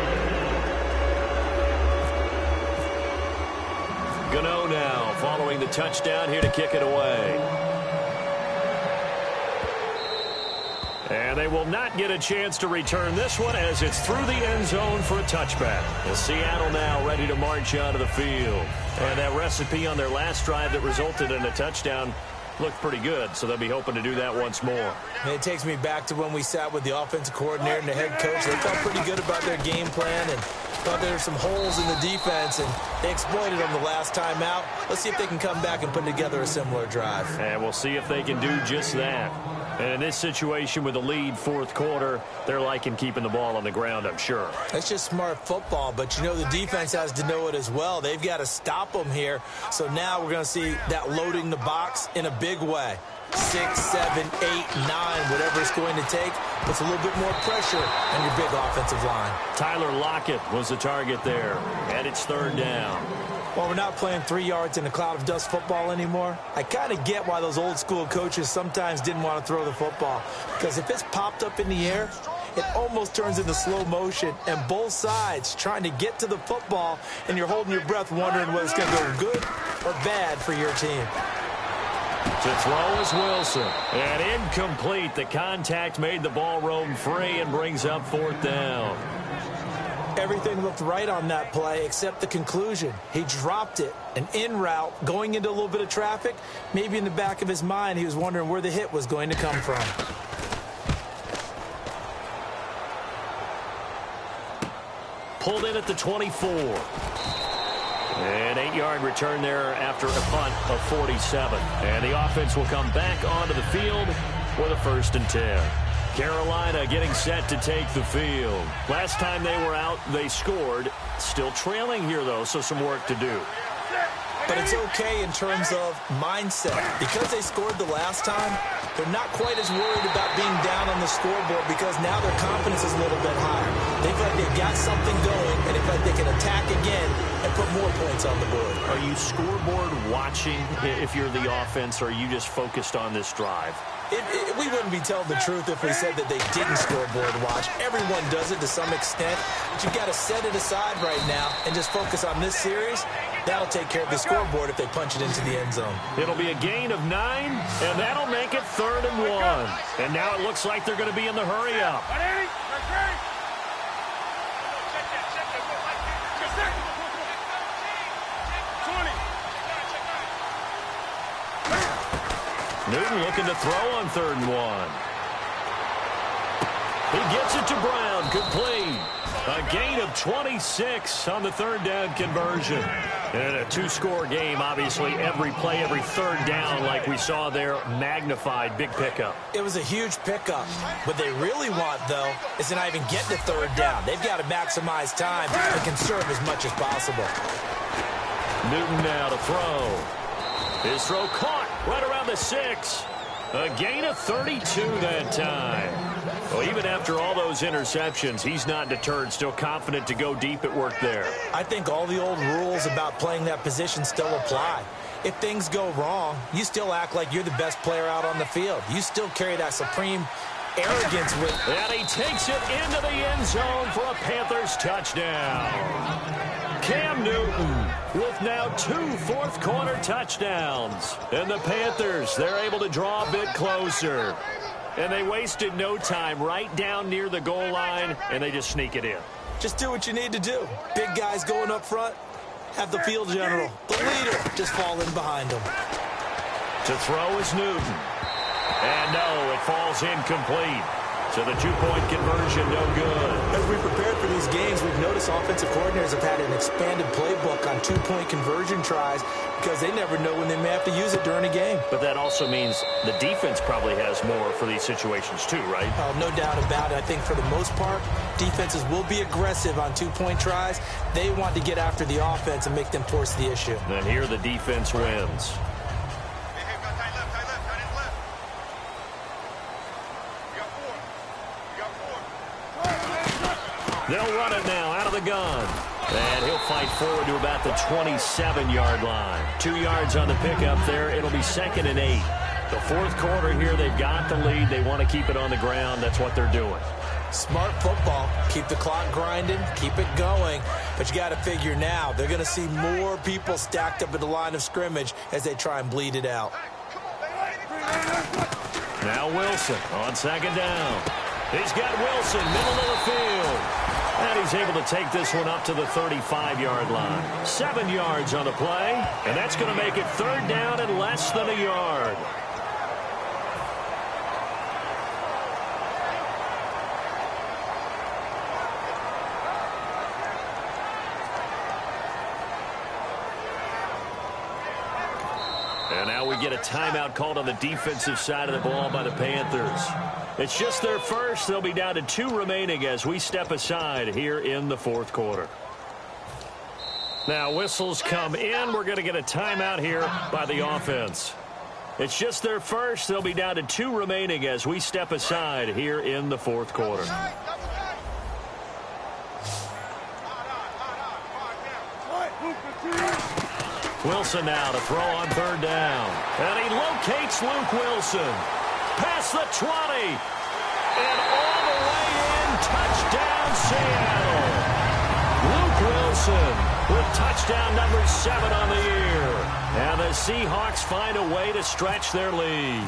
Gano now following the touchdown here to kick it away. And they will not get a chance to return this one as it's through the end zone for a touchback. And Seattle now ready to march onto the field. And that recipe on their last drive that resulted in a touchdown looked pretty good, so they'll be hoping to do that once more. And it takes me back to when we sat with the offensive coordinator and the head coach. They felt pretty good about their game plan and thought there were some holes in the defense, and they exploited them the last time out. Let's see if they can come back and put together a similar drive. And we'll see if they can do just that. And in this situation with a lead fourth quarter, they're liking keeping the ball on the ground, I'm sure. That's just smart football, but you know the defense has to know it as well. They've got to stop them here. So now we're going to see that loading the box in a big way. 6, 7, 8, 9, whatever it's going to take, puts a little bit more pressure on your big offensive line. Tyler Lockett was the target there, and it's third down. While we're not playing 3 yards in a cloud of dust football anymore, I kind of get why those old school coaches sometimes didn't want to throw the football. Because if it's popped up in the air, it almost turns into slow motion, and both sides trying to get to the football, and you're holding your breath wondering whether it's going to go good or bad for your team. To throw is Wilson. And incomplete. The contact made the ball roam free and brings up fourth down. Everything looked right on that play except the conclusion. He dropped it. An in route, going into a little bit of traffic. Maybe in the back of his mind, he was wondering where the hit was going to come from. Pulled in at the 24. An 8-yard return there after a punt of 47. And the offense will come back onto the field with a 1st and 10. Carolina getting set to take the field. Last time they were out, they scored. Still trailing here, though, so some work to do. But it's okay in terms of mindset. Because they scored the last time, they're not quite as worried about being down on the scoreboard because now their confidence is a little bit higher. They feel like they've got something going, and they feel like they can attack again and put more points on the board. Are you scoreboard watching if you're the offense, or are you just focused on this drive? We wouldn't be telling the truth if we said that they didn't scoreboard watch. Everyone does it to some extent. But you've got to set it aside right now and just focus on this series. That'll take care of the scoreboard if they punch it into the end zone. It'll be a gain of 9, and that'll make it 3rd and 1. And now it looks like they're going to be in the hurry-up. Newton looking to throw on 3rd and 1. He gets it to Brown, complete. A gain of 26 on the 3rd down conversion. And a 2-score game, obviously, every play, every 3rd down, like we saw there, magnified, big pickup. It was a huge pickup. What they really want, though, is to not even get to 3rd down. They've got to maximize time and conserve as much as possible. Newton now to throw. His throw caught right around the 6. A gain of 32 that time. Well, even after all those interceptions, he's not deterred, still confident to go deep at work there. I think all the old rules about playing that position still apply. If things go wrong, you still act like you're the best player out on the field. You still carry that supreme arrogance with. And he takes it into the end zone for a Panthers touchdown. Cam Newton with now 2 fourth-quarter touchdowns. And the Panthers, they're able to draw a bit closer. And they wasted no time right down near the goal line, and they just sneak it in. Just do what you need to do. Big guys going up front, have the field general, the leader, just fall in behind them. To throw is Newton. And no, it falls incomplete. So the two-point conversion, no good. As we prepared for these games, we've noticed offensive coordinators have had an expanded playbook on two-point conversion tries because they never know when they may have to use it during a game. But that also means the defense probably has more for these situations too, right? No doubt about it. I think for the most part, defenses will be aggressive on two-point tries. They want to get after the offense and make them force the issue. And here the defense wins. They'll run it now out of the gun. And he'll fight forward to about the 27-yard line. 2 yards on the pickup there. It'll be 2nd and 8. The fourth quarter here, they've got the lead. They want to keep it on the ground. That's what they're doing. Smart football. Keep the clock grinding. Keep it going. But you got to figure now, they're going to see more people stacked up at the line of scrimmage as they try and bleed it out. Now Wilson on 2nd down. He's got Wilson, middle of the field. And he's able to take this one up to the 35-yard line. 7 yards on the play, and that's going to make it 3rd down and less than a yard. And now we get a timeout called on the defensive side of the ball by the Panthers. It's just their first. They'll be down to 2 remaining as we step aside here in the fourth quarter. Now whistles come in. We're going to get a timeout here by the offense. It's just their first. They'll be down to 2 remaining as we step aside here in the fourth quarter. Wilson now to throw on 3rd down. And he locates Luke Wilson. Past the 20. And all the way in. Touchdown, Seattle. Luke Wilson with touchdown number 7 on the year. And the Seahawks find a way to stretch their lead.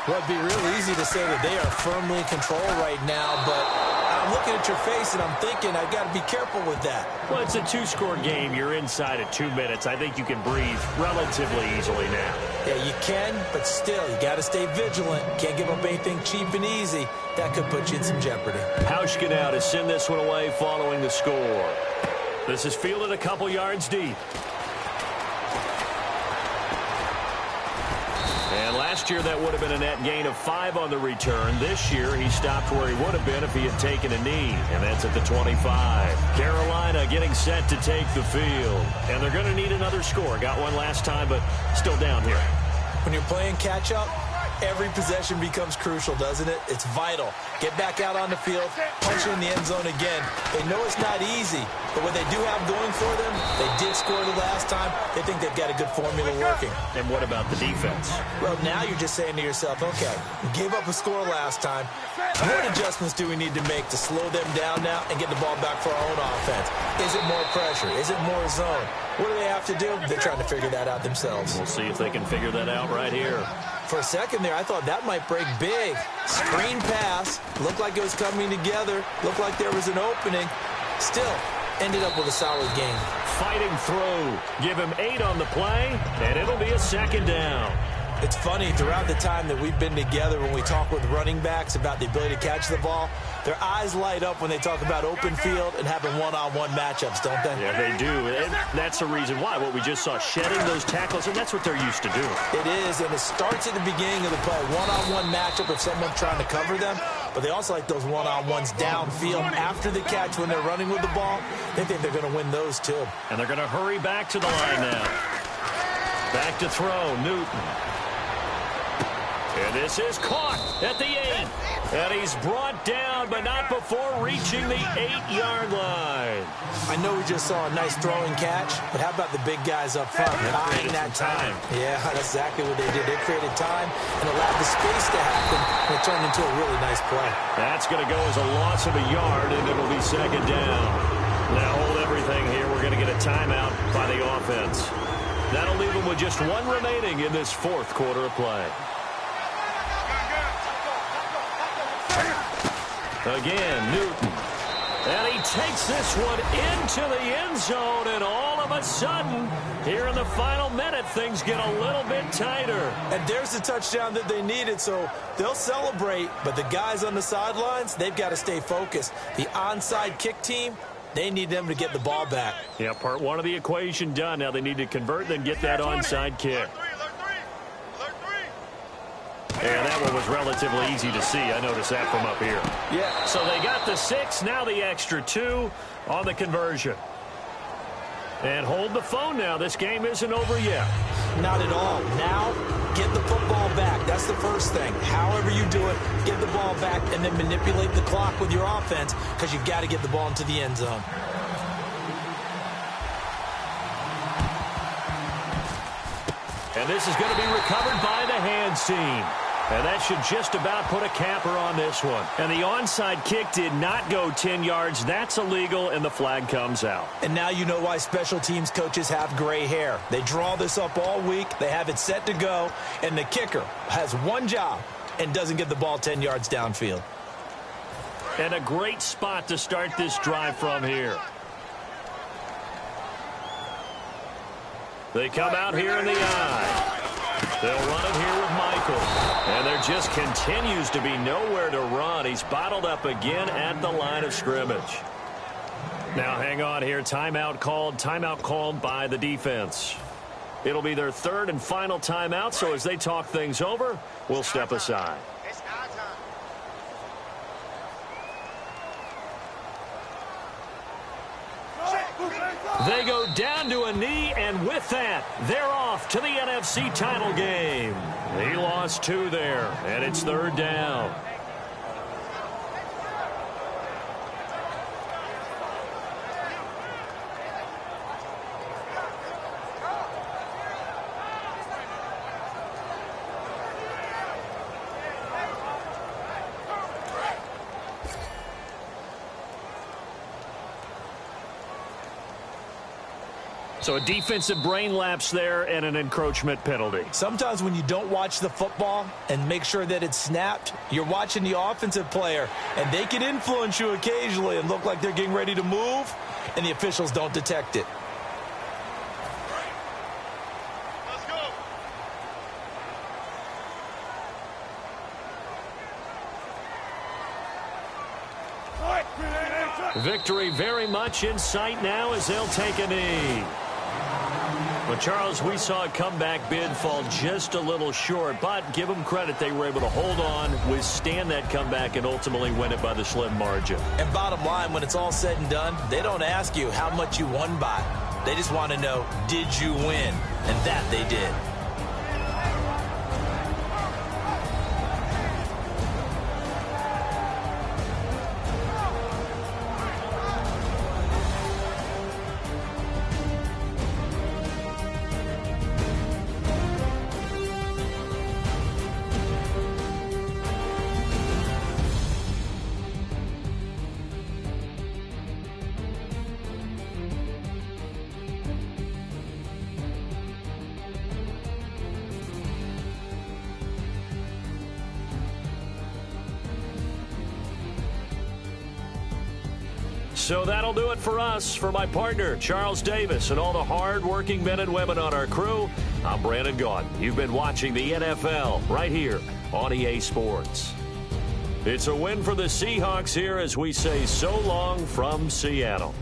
Well, it'd be real easy to say that they are firmly in control right now, but I'm looking at your face and I'm thinking I've got to be careful with that. Well, it's a 2-score game. You're inside at 2 minutes. I think you can breathe relatively easily now. Yeah, you can, but still, you got to stay vigilant. Can't give up anything cheap and easy. That could put you in some jeopardy. Hauschka now to send this one away following the score. This is fielded a couple yards deep. And last year, that would have been a net gain of 5 on the return. This year, he stopped where he would have been if he had taken a knee, and that's at the 25. Carolina getting set to take the field. And they're going to need another score. Got one last time, but still down here. When you're playing catch-up, every possession becomes crucial, doesn't it? It's vital. Get back out on the field, punch it in the end zone again. They know it's not easy, but what they do have going for them, they did score the last time. They think they've got a good formula working. And what about the defense? Well, now you're just saying to yourself, okay, we gave up a score last time. What adjustments do we need to make to slow them down now and get the ball back for our own offense? Is it more pressure? Is it more zone? What do they have to do? They're trying to figure that out themselves. We'll see if they can figure that out right here. For a second there, I thought that might break big. Screen pass. Looked like it was coming together. Looked like there was an opening. Still, ended up with a solid game. Fighting through. Give him 8 on the play, and it'll be a 2nd down. It's funny, throughout the time that we've been together, when we talk with running backs about the ability to catch the ball, their eyes light up when they talk about open field and having one-on-one matchups, don't they? Yeah, they do. And that's the reason why. What we just saw, shedding those tackles, and that's what they're used to doing. It is, and it starts at the beginning of the play. One-on-one matchup if someone's trying to cover them, but they also like those one-on-ones downfield after the catch when they're running with the ball. They think they're going to win those, too. And they're going to hurry back to the line now. Back to throw, Newton. And this is caught at the 8. And he's brought down, but not before reaching the 8-yard line. I know we just saw a nice throwing catch, but how about the big guys up front buying that time? Yeah, that's exactly what they did. They created time and allowed the space to happen, and it turned into a really nice play. That's going to go as a loss of a yard, and it'll be 2nd down. Now hold everything here. We're going to get a timeout by the offense. That'll leave them with just 1 remaining in this fourth quarter of play. Again, Newton. And he takes this one into the end zone, and all of a sudden, here in the final minute, things get a little bit tighter. And there's the touchdown that they needed, so they'll celebrate, but the guys on the sidelines, they've got to stay focused. The onside kick team, they need them to get the ball back. Yeah, part one of the equation done. Now they need to convert, then get that onside kick. And that one was relatively easy to see. I noticed that from up here. Yeah. So they got the 6, now the extra 2 on the conversion. And hold the phone now. This game isn't over yet. Not at all. Now, get the football back. That's the first thing. However you do it, get the ball back and then manipulate the clock with your offense because you've got to get the ball into the end zone. And this is going to be recovered by the hands team. And that should just about put a capper on this one. And the onside kick did not go 10 yards. That's illegal, and the flag comes out. And now you know why special teams coaches have gray hair. They draw this up all week. They have it set to go. And the kicker has one job and doesn't get the ball 10 yards downfield. And a great spot to start this drive from here. They come out here in the eye. They'll run it here with Michael. And there just continues to be nowhere to run. He's bottled up again at the line of scrimmage. Now hang on here. Timeout called by the defense. It'll be their third and final timeout, so as they talk things over, we'll step aside. They go down to a knee, and with that, they're off to the NFC title game. He lost 2 there, and it's third down. So a defensive brain lapse there and an encroachment penalty. Sometimes when you don't watch the football and make sure that it's snapped, you're watching the offensive player, and they can influence you occasionally and look like they're getting ready to move, and the officials don't detect it. Let's go. Victory very much in sight now as they'll take a knee. But, Charles, we saw a comeback bid fall just a little short, but give them credit. They were able to hold on, withstand that comeback, and ultimately win it by the slim margin. And bottom line, when it's all said and done, they don't ask you how much you won by. They just want to know, did you win? And that they did. So that'll do it for us. For my partner, Charles Davis, and all the hard-working men and women on our crew, I'm Brandon Gaudin. You've been watching the NFL right here on EA Sports. It's a win for the Seahawks here as we say so long from Seattle.